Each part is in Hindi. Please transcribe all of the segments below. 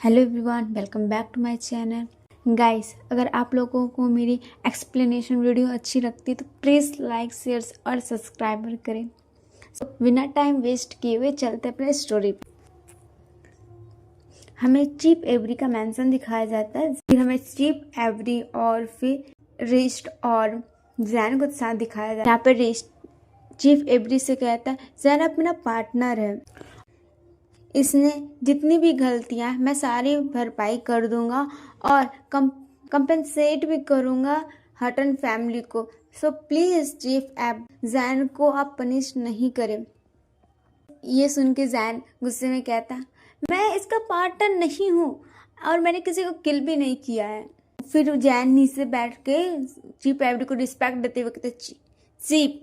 Hello everyone, welcome back to my channel. Guys, अगर आप लोगों को मेरी एक्सप्लेनेशन वीडियो अच्छी लगती है तो प्लीज़ लाइक, शेयर और सब्सक्राइब करें। बिना टाइम वेस्ट किए हुए चलते अपने स्टोरी पे। हमें चीप एवरी का मेंशन दिखाया जाता है, फिर हमें चीप एवरी और फिर रिस्ट और जैन को साथ दिखाया जाता है। यहाँ पे रिस्ट चीफ एवरी से कहता है, जैन अपना पार्टनर है, इसने जितनी भी गलतियां मैं सारी भरपाई कर दूंगा और कंपेंसेट भी करूंगा हटन फैमिली को। सो प्लीज चीफ एब जैन को आप पनिश नहीं करें। ये सुन के जैन गुस्से में कहता, मैं इसका पार्टनर नहीं हूँ और मैंने किसी को किल भी नहीं किया है। फिर जैन नीचे बैठ के चीफ एवरी को रिस्पेक्ट देते हुए कहते, चीफ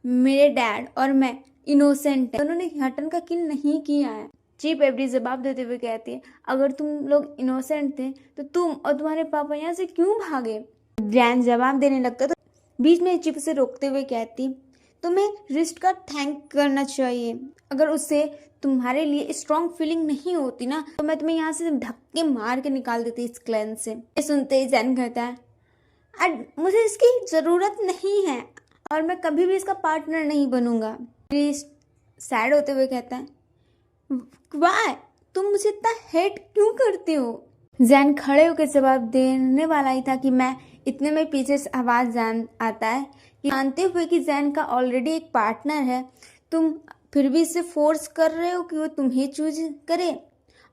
मेरे डैड और मैं इनोसेंट है, उन्होंने हटन का किल नहीं किया है। चीफ एवरी जवाब देते हुए कहती है, अगर तुम लोग इनोसेंट थे तो तुम और तुम्हारे पापा यहाँ से क्यों भागे। जैन जवाब देने लगता तो बीच में चीफ से रोकते हुए कहती, तुम्हें रिस्ट का थैंक करना चाहिए। अगर उससे तुम्हारे लिए स्ट्रॉन्ग फीलिंग नहीं होती ना तो मैं तुम्हें यहाँ से धक्के मार के निकाल देती इस क्लैन से। ये सुनते ही जैन कहता है, मुझे इसकी जरूरत नहीं है और मैं कभी भी इसका पार्टनर नहीं बनूंगा। रिस्ट सैड होते हुए कहता है, वाह तुम मुझे इतना हेट क्यों करते हो। जैन खड़े होकर जवाब देने वाला ही था कि मैं इतने में पीछे से आवाज जान आता है कि जानते हुए कि जैन का ऑलरेडी एक पार्टनर है, तुम फिर भी इसे फोर्स कर रहे हो कि वो तुम्हें चूज करे।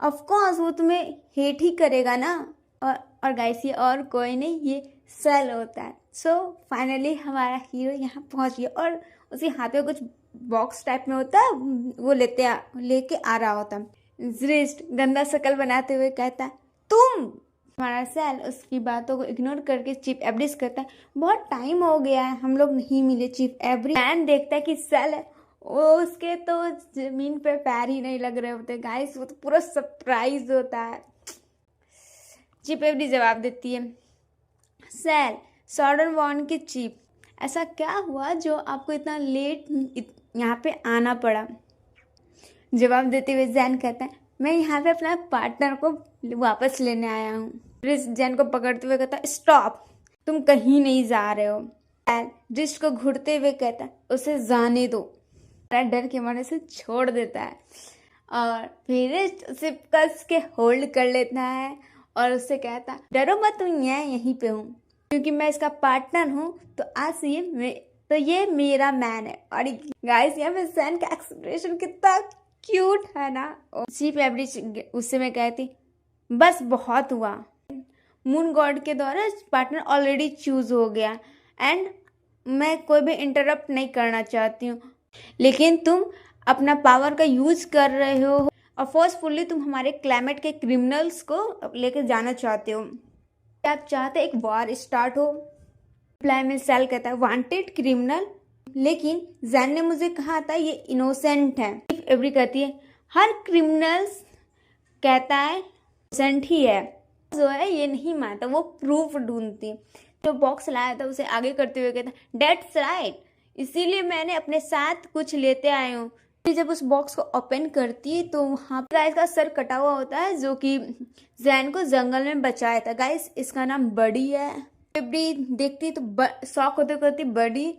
ऑफ कोर्स वो तुम्हें हेट ही करेगा ना। और गाइस, ये और कोई नहीं, ये सेल होता है। सो फाइनली हमारा हीरो यहाँ पहुंच गया और उसके हाथ में कुछ बॉक्स टाइप में होता है, वो लेके आ रहा होता है। जरिस्ट गंदा शकल बनाते हुए कहता है, तुम। हमारा सेल उसकी बातों को इग्नोर करके चीफ एवरी से कहता है, बहुत टाइम हो गया है हम लोग नहीं मिले। चीफ एवरी मैन देखता है कि सेल है, उसके तो जमीन पे पैर ही नहीं लग रहे होते गाइस, वो तो पूरा सरप्राइज होता है। चीफ एवरी जवाब देती है, सेल सॉर्डन वॉन के चीफ, ऐसा क्या हुआ जो आपको इतना लेट यहाँ पे आना पड़ा। जवाब देते हुए जैन कहता है, मैं यहाँ पे अपना पार्टनर को वापस लेने आया हूँ। रिस्ट जैन को पकड़ते हुए कहता है, स्टॉप, तुम कहीं नहीं जा रहे हो। रिस्ट को घूरते हुए कहता है, उसे जाने दो। डर के मारे से छोड़ देता है और फिर रिस्ट उसे कस के होल्ड कर लेता है और उससे कहता है, डरो मत, तुम यहीं पे हूँ क्योंकि मैं इसका पार्टनर हूँ। तो आज ये मेरा मैन है। और गाइस, यहाँ पे जैन का एक्सप्रेशन कितना क्यूट है ना। चीफ एवरी उससे मैं कहती, बस बहुत हुआ, मून गॉड के द्वारा पार्टनर ऑलरेडी चूज हो गया एंड मैं कोई भी इंटरप्ट नहीं करना चाहती हूँ, लेकिन तुम अपना पावर का यूज कर रहे हो और फोर्सफुली तुम हमारे क्लाइमेट के क्रिमिनल्स को लेकर जाना चाहते हो। आप चाहते एक वॉर स्टार्ट हो। रिप्लाई में सेल कहता है, वांटेड क्रिमिनल, लेकिन जैन ने मुझे कहा था ये इनोसेंट है। एवरी कहती है, हर क्रिमिनल्स कहता है इनोसेंट ही है, जो है ये नहीं मानता, वो प्रूफ ढूंढती। जो बॉक्स लाया था उसे आगे करते हुए कहता, डेट्स राइट, इसीलिए मैंने अपने साथ कुछ लेते आए हूँ। जब उस बॉक्स को ओपन करती है तो वहाँ पे गाइस का सर कटा हुआ होता है जो कि जैन को जंगल में बचाया था। गाइस, इसका नाम बडी है। एवरी देखती तो शॉक होते करती बडी,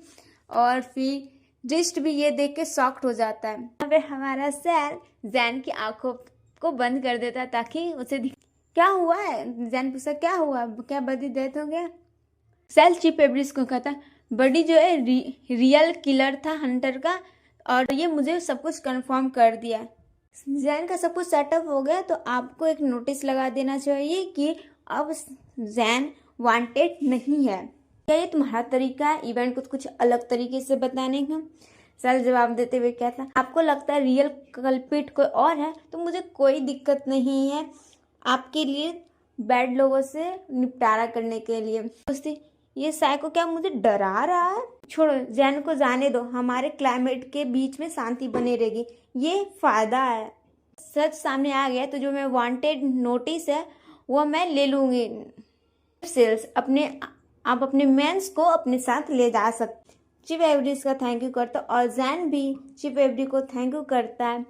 और फिर रिस्ट भी ये देख के शॉक्ड हो जाता है। यहाँ पे हमारा सेल जैन की आंखों को बंद कर देता है ताकि उसे क्या हुआ है। जैन पूछा, क्या हुआ, क्या बडी डेथ हो गया। सेल चीफ एवरी को कहता है, बडी जो है रियल किलर था हंटर का और ये मुझे सब कुछ कंफर्म कर दिया। जैन का सब कुछ सेटअप हो गया तो आपको एक नोटिस लगा देना चाहिए कि अब जैन वांटेड नहीं है। क्या ये तुम्हारा तरीका है इवेंट कुछ अलग तरीके से बताने का। सेल जवाब देते हुए कहता, आपको लगता है रियल कल्पिट कोई और है तो मुझे कोई दिक्कत नहीं है आपके लिए बैड लोगों से निपटारा करने के लिए। ये साइको क्या मुझे डरा रहा है। छोड़ो, जैन को जाने दो, हमारे क्लाइमेट के बीच में शांति बनी रहेगी, ये फायदा है। सच सामने आ गया तो जो मैं वांटेड नोटिस है वो मैं ले लूंगी। सेल्स आप अपने मेंस को अपने साथ ले जा सकते। चीफ एवरी का थैंक यू करता और जैन भी चीफ एवरी को थैंक यू करता है।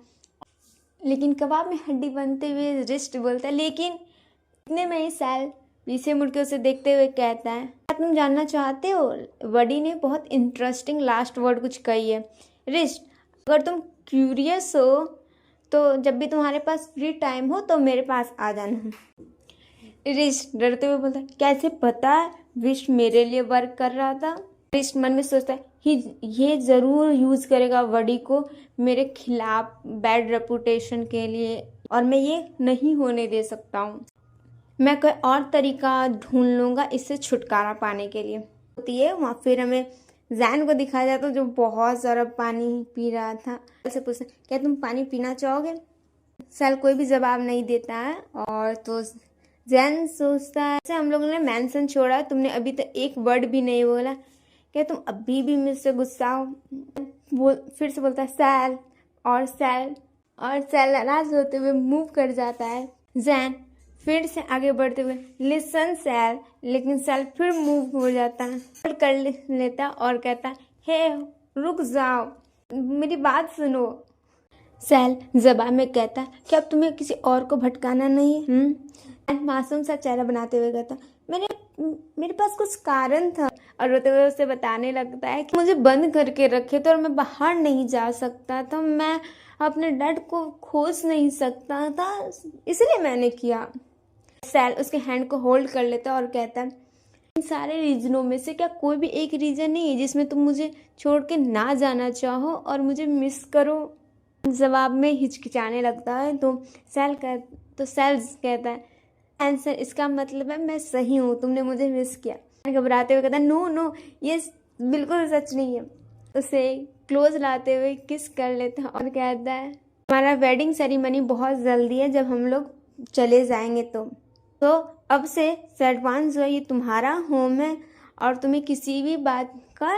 लेकिन कबाब में हड्डी बनते हुए रिस्ट बोलता है। लेकिन इतने में ही सैल पीछे मुड़ के उसे देखते हुए कहता है, क्या तुम जानना चाहते हो? बडी ने बहुत इंटरेस्टिंग लास्ट वर्ड कुछ कही है। रिस्ट, अगर तुम क्यूरियस हो तो जब भी तुम्हारे पास फ्री टाइम हो तो मेरे पास आ जाना। रिस्ट डरते हुए बोलता है, कैसे पता विश मेरे लिए वर्क कर रहा था? रिस्ट मन में सोचता है ये ज़रूर यूज़ करेगा बडी को मेरे खिलाफ बैड रेपुटेशन के लिए, और मैं ये नहीं होने दे सकता हूँ। मैं कोई और तरीका ढूंढ लूँगा इससे छुटकारा पाने के लिए। होती है वहाँ फिर हमें जैन को दिखाया जाता है जो बहुत सारा पानी पी रहा था। से पूछता, क्या तुम पानी पीना चाहोगे? सैल कोई भी जवाब नहीं देता है। और तो जैन सोचता है, हम लोगों ने मैंसन छोड़ा, तुमने अभी तक एक वर्ड भी नहीं बोला, क्या तुम अभी भी मुझसे गुस्सा हो? फिर से बोलता है सैल, और सैल नाराज होते हुए मूव कर जाता है। जैन फिर से आगे बढ़ते हुए लिसन सैल, लेकिन सैल फिर मूव हो जाता है, कर लेता और कहता हे रुक जाओ, मेरी बात सुनो। सैल जबान में कहता है, क्या अब तुम्हें किसी और को भटकाना नहीं? मासूम सा चेहरा बनाते हुए कहता, मेरे पास कुछ कारण था। और रोते हुए उसे बताने लगता है कि मुझे बंद करके रखे तो और मैं बाहर नहीं जा सकता था, मैं अपने डैड को खोज नहीं सकता था, इसलिए मैंने किया। सैल उसके हैंड को होल्ड कर लेता और कहता है, इन सारे रीजनों में से क्या कोई भी एक रीजन नहीं है जिसमें तुम मुझे छोड़ के ना जाना चाहो और मुझे मिस करो? जवाब में हिचकिचाने लगता है। तो सैल कहता है, आंसर, इसका मतलब है मैं सही हूँ, तुमने मुझे मिस किया। घबराते हुए कहता है, नो ये बिल्कुल सच नहीं है। उसे क्लोज लाते हुए किस कर लेता है और कहता है, हमारा वेडिंग सेरेमनी बहुत जल्दी है, जब हम लोग चले जाएंगे तो अब से एडवांस जो है ये तुम्हारा होम है और तुम्हें किसी भी बात का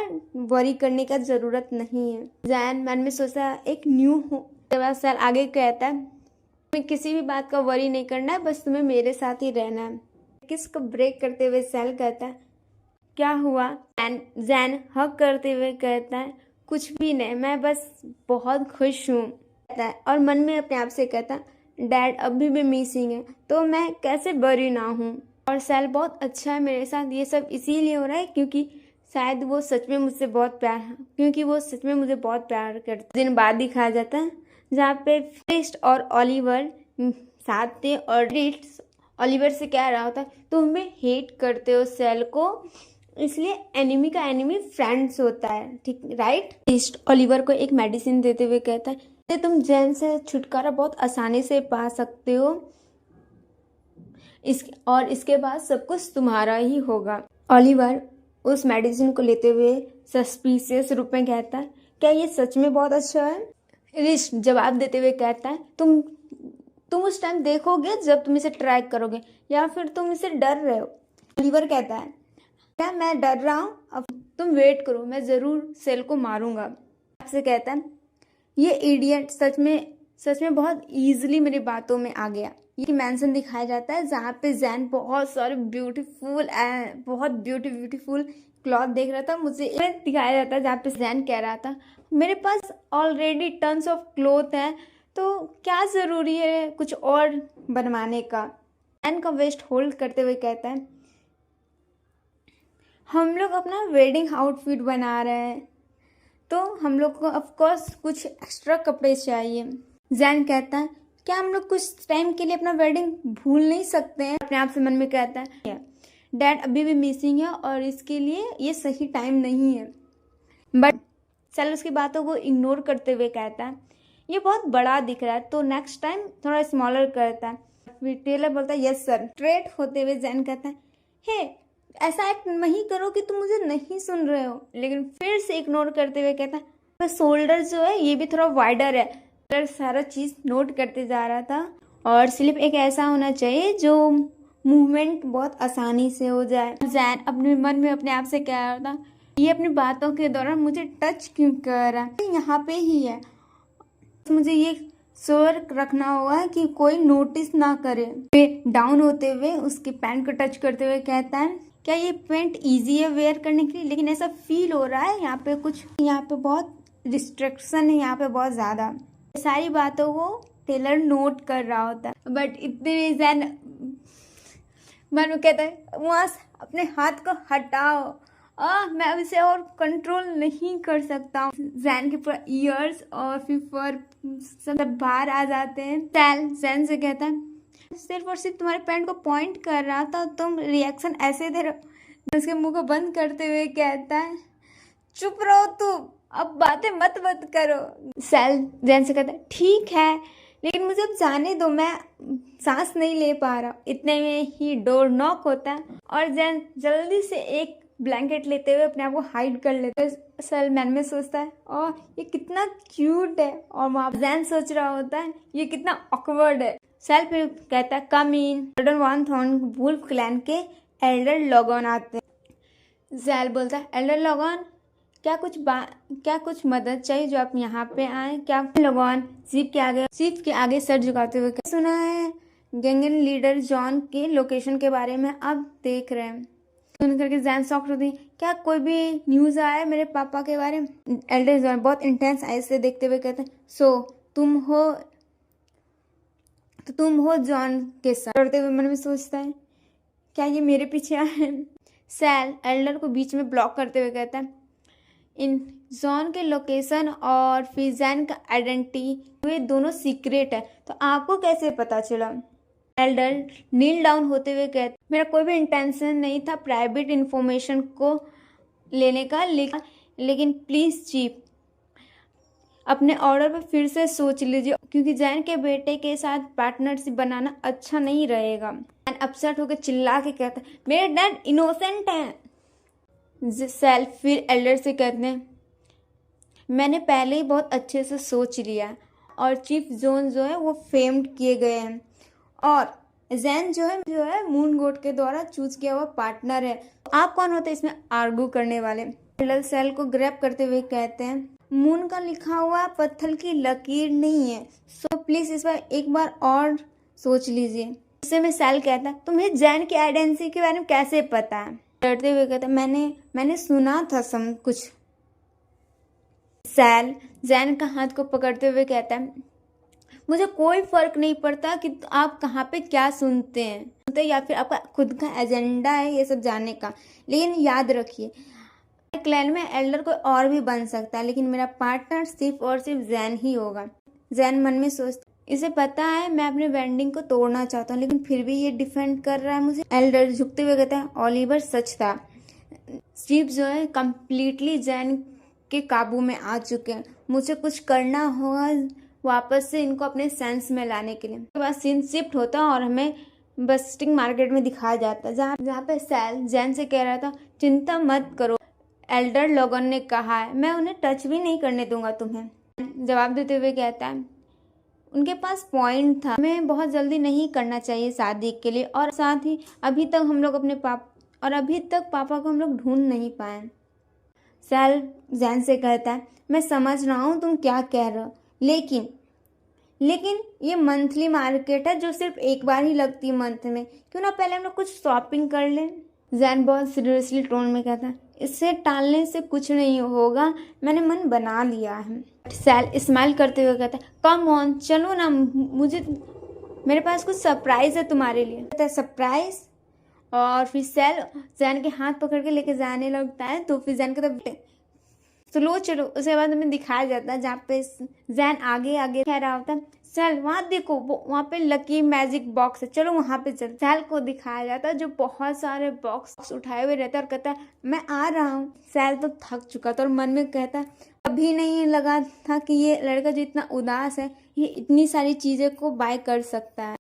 वरी करने का ज़रूरत नहीं है। जैन मन में सोचा एक न्यू हो। सैल आगे कहता है, तुम्हें किसी भी बात का वरी नहीं करना है, बस तुम्हें मेरे साथ ही रहना है। किस को ब्रेक करते हुए सैल कहता है, क्या हुआ? जैन हक करते हुए कहता है, कुछ भी नहीं, मैं बस बहुत खुश हूँ। और मन में अपने आप से कहता, डैड अभी भी मिसिंग है तो मैं कैसे बरी ना हूँ, और सैल बहुत अच्छा है मेरे साथ। ये सब इसीलिए हो रहा है क्योंकि शायद वो सच में मुझसे बहुत प्यार करता। दिन बाद दिखाया जाता है जहाँ पे रिस्ट और ओलिवर साथ थे और रिस्ट ओलिवर से कह रहा होता, तुम हेट करते हो सैल को, इसलिए एनिमी का एनिमी फ्रेंड्स होता है, ठीक राइट? रिस्ट ओलिवर को एक मेडिसिन देते हुए कहता है, तुम जैन से छुटकारा बहुत आसानी से पा सकते हो, इसके बाद सब कुछ तुम्हारा ही होगा। ओलिवर उस मेडिसिन को लेते हुए सस्पिशियस रूप में कहता है, क्या ये सच में बहुत अच्छा है? रिस्ट जवाब देते हुए कहता है, तुम उस टाइम देखोगे जब तुम इसे ट्राई करोगे, या फिर तुम इसे डर रहे हो? ओलिवर कहता है, क्या मैं डर रहा हूँ? अब तुम वेट करो, मैं ज़रूर सेल को मारूंगा। आपसे कहता है, ये इडियट सच में बहुत ईजिली मेरी बातों में आ गया। ये मैंसन दिखाया जाता है जहाँ पे जैन बहुत सारे ब्यूटीफुल क्लॉथ देख रहा था। मुझे दिखाया जाता है जहाँ पे जैन कह रहा था, मेरे पास ऑलरेडी टन्स ऑफ क्लॉथ है, तो क्या ज़रूरी है कुछ और बनवाने का? जैन का वेस्ट होल्ड करते हुए कहता है, हम लोग अपना वेडिंग आउटफिट बना रहे हैं तो हम लोग को ऑफ कोर्स कुछ एक्स्ट्रा कपड़े चाहिए। जैन कहता है, क्या हम लोग कुछ टाइम के लिए अपना वेडिंग भूल नहीं सकते हैं? अपने आप से मन में कहता है, डैड अभी भी मिसिंग है और इसके लिए ये सही टाइम नहीं है। बट सैल उसकी बातों को इग्नोर करते हुए कहता है, ये बहुत बड़ा दिख रहा है तो नेक्स्ट टाइम थोड़ा स्मॉलर करता है। फिर टेलर बोलता है, यस सर। स्ट्रेट होते हुए जैन कहता है, हे ऐसा एक्ट नहीं करो कि तुम मुझे नहीं सुन रहे हो। लेकिन फिर से इग्नोर करते हुए कहता है, शोल्डर जो है ये भी थोड़ा वाइडर है। सारा चीज नोट करते जा रहा था और स्लिप एक ऐसा होना चाहिए जो मूवमेंट बहुत आसानी से हो जाए। जैन अपने मन में अपने आप से कह रहा था, ये अपनी बातों के दौरान मुझे टच क्यों कर रहा है? यहाँ पे ही है, मुझे ये श्योर रखना होगा कि कोई नोटिस ना करे। फिर डाउन होते हुए उसके पैंट को टच करते हुए कहता है, क्या ये पैंट इजी है वेयर करने के लिए? लेकिन ऐसा फील हो रहा है यहाँ पे बहुत रिस्ट्रिक्शन है, यहाँ पे बहुत ज़्यादा। सारी बातों को टेलर नोट कर रहा होता है। बट इतने में जैन मन में कहता है वहाँ से अपने हाथ को हटाओ, मैं अब इसे और कंट्रोल नहीं कर सकता हूँ। जैन के पूरा ईयर्स और फिर फर सब बाहर आ जाते हैं। सैल जैन से कहता है सिर्फ और सिर्फ तुम्हारे पैंट को पॉइंट कर रहा था, तुम रिएक्शन ऐसे दे रहे। उसके मुंह को बंद करते हुए कहता है चुप रहो तुम, अब बातें मत करो। सैल जैन से कहता है ठीक है, लेकिन मुझे अब जाने दो, मैं सांस नहीं ले पा रहा। इतने में ही डोर नॉक होता है और जैन जल्दी से एक ब्लैंकेट लेते हुए अपने आप को हाइड कर लेते हैं। सैल मन में सोचता है और ये कितना क्यूट है, और वहाँ जैन सोच रहा होता है ये कितना ऑकवर्ड है। सैल फिर कहता है come in. Elder one thorn wolf clan के एल्डर लॉगन आते हैं। सैल बोलता है एल्डर लॉगन क्या कुछ मदद चाहिए जो आप यहाँ पे आए क्या? लॉगन चीफ के आगे सर झुकाते हुए सुना है गैंगन लीडर जॉन के लोकेशन के बारे में अब देख रहे हैं। सुन करके जैन शॉक्ड होती है, क्या कोई भी न्यूज़ आया है मेरे पापा के बारे में? एल्डर जॉन बहुत इंटेंस आई से देखते हुए कहते हैं सो तुम हो जॉन के साथ। डरते हुए मन में सोचता है क्या ये मेरे पीछे आए? सैल एल्डर को बीच में ब्लॉक करते हुए कहता है इन जॉन के लोकेशन और फिर जैन का आइडेंटिटी वे दोनों सीक्रेट है, तो आपको कैसे पता चला? एल्डर नील डाउन होते हुए कहते मेरा कोई भी इंटेंशन नहीं था प्राइवेट इंफॉर्मेशन को लेने का, लेकिन प्लीज़ चीफ अपने ऑर्डर पर फिर से सोच लीजिए, क्योंकि जैन के बेटे के साथ पार्टनरशिप बनाना अच्छा नहीं रहेगा। जैन अपसेट होकर चिल्ला के कहता मेरे डैड इनोसेंट हैं। सैल फिर एल्डर से कहते हैं मैंने पहले ही बहुत अच्छे से सोच लिया और चीफ जोन जो है वो फेम्ड किए गए हैं और जैन जो है मून गोट के द्वारा चूज किया हुआ पार्टनर है। आप कौन होते हैं इसमें आर्गू करने वाले? एल्डर सैल को ग्रैब करते हुए कहते हैं मून का लिखा हुआ पत्थर की लकीर नहीं है, सो प्लीज इस बार एक बार और सोच लीजिए। उससे में सैल कहता है तुम्हें जैन की आइडेंटिटी के बारे में कैसे पता है? डरते हुए कहता मैंने सुना था सब कुछ। सैल जैन का हाथ को पकड़ते हुए कहता है मुझे कोई फर्क नहीं पड़ता कि आप कहाँ पे क्या सुनते हैं या फिर आपका खुद का एजेंडा है ये सब जानने का, लेकिन याद रखिए क्लैन में एल्डर कोई और भी बन सकता है, लेकिन मेरा पार्टनर सिर्फ और सिर्फ जैन ही होगा। जैन मन में सोचता इसे पता है मैं अपने वेंडिंग को तोड़ना चाहता हूँ, लेकिन फिर भी ये डिफेंड कर रहा है मुझे। एल्डर झुकते हुए कहता है ऑलिवर सच था, चीफ जो है कम्प्लीटली जैन के काबू में आ चुके हैं, मुझे कुछ करना होगा वापस से इनको अपने सेंस में लाने के लिए। उसके बाद सीन शिफ्ट होता है और हमें बस्टिंग मार्केट में दिखाया जाता है जहाँ पे सैल जैन से कह रहा था चिंता मत करो, एल्डर लोगन ने कहा है मैं उन्हें टच भी नहीं करने दूंगा तुम्हें। जवाब देते हुए कहता है उनके पास पॉइंट था, हमें बहुत जल्दी नहीं करना चाहिए शादी के लिए, और साथ ही अभी तक पापा को हम लोग ढूंढ नहीं पाए। सैल जैन से कहता है मैं समझ रहा हूँ तुम क्या कह रहे हो, लेकिन ये मंथली मार्केट है जो सिर्फ एक बार ही लगती है मंथ में, क्यों ना पहले हम लोग कुछ शॉपिंग कर लें? जैन बहुत सीरियसली टोन में कहता है इसे टालने से कुछ नहीं होगा, मैंने मन बना लिया है। सैल स्माइल करते हुए कहता है कम ऑन चलो ना, मेरे पास कुछ सरप्राइज है तुम्हारे लिए। कहता है सरप्राइज? और फिर सैल जैन के हाथ पकड़ के लेके जाने लगता है, तो फिर जैन कहता स्लो चलो। उसके बाद हमें दिखाया जाता है जहाँ पे जैन आगे कह रहा होता है सैल वहाँ देखो वहाँ पे लकी मैजिक बॉक्स है, चलो वहाँ पे चल। सैल को दिखाया जाता है जो बहुत सारे बॉक्स उठाए हुए रहता है और कहता है मैं आ रहा हूँ। सैल तो थक चुका था और मन में कहता है कभी नहीं लगा था कि ये लड़का जो इतना उदास है ये इतनी सारी चीज़ें को बाय कर सकता है।